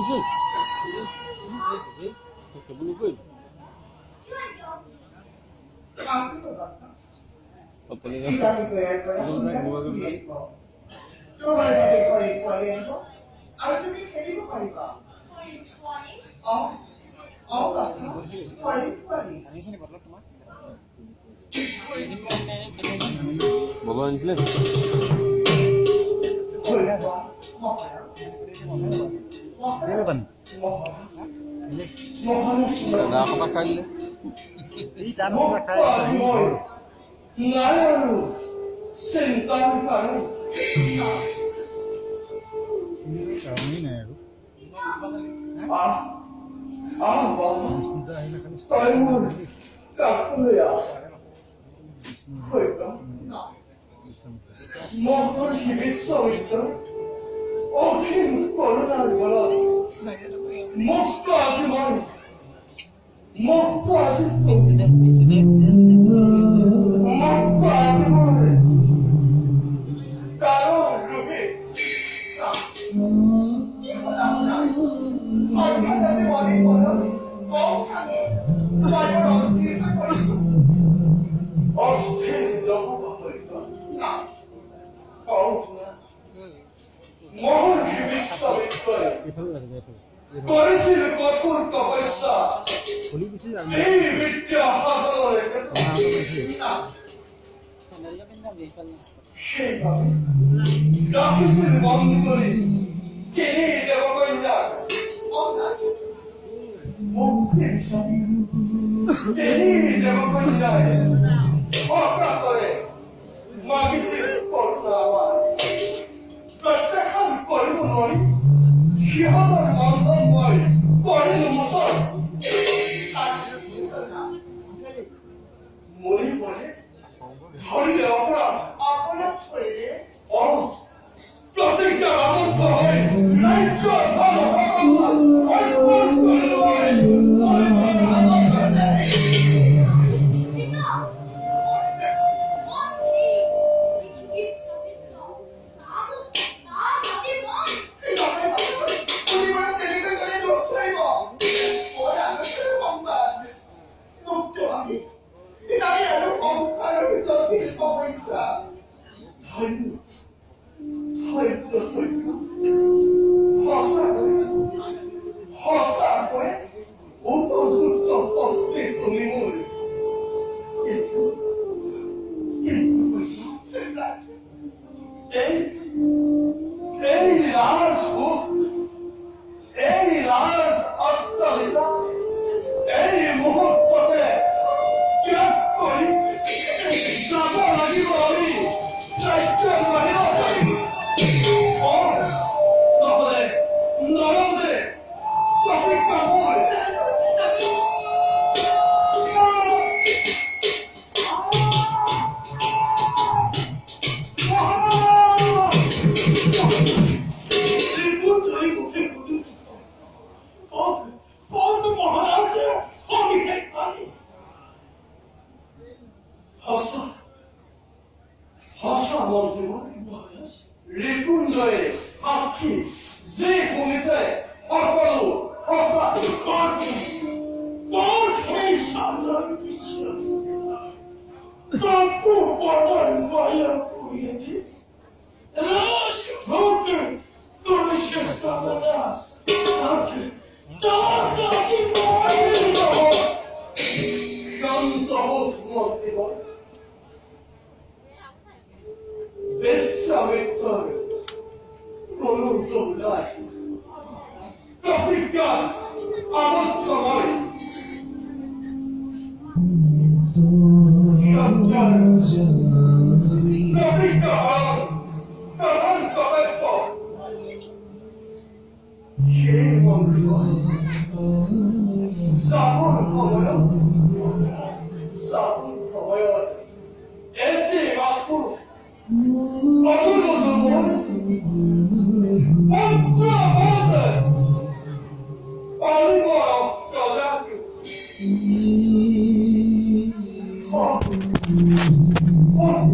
Busuk. Kebun ikut. Apa ni? Bolo anisle. Nakakapakain na. Hindi tama kumakain. Ngayon, sentan ka rin. Kami na yun. Basta. Tayo mo. Kakuya. Kaya. Motor hibissaw ito. Okay, wala. Mustache man. Mustache man. Karo ruhe. মোহন করেছিল কঠোর তপস্যা এই বিদ্যা হাতরে সেইভাবে রাখিছিল বন্ধ করে টেনে দেবকন্যা মুক্তির সাথে টেনে দেবকন্যায় হত্যা করে মাগিছিল করুণা আমার প্রত্যেকখন করব নয় সিংহর বন্ধন নয় করেন মুসল মনে পড়ে ধরিলে অপরাধ ধরিলে প্রতিজ্ঞা আবদ্ধ হয়ে রাজ্য Oh,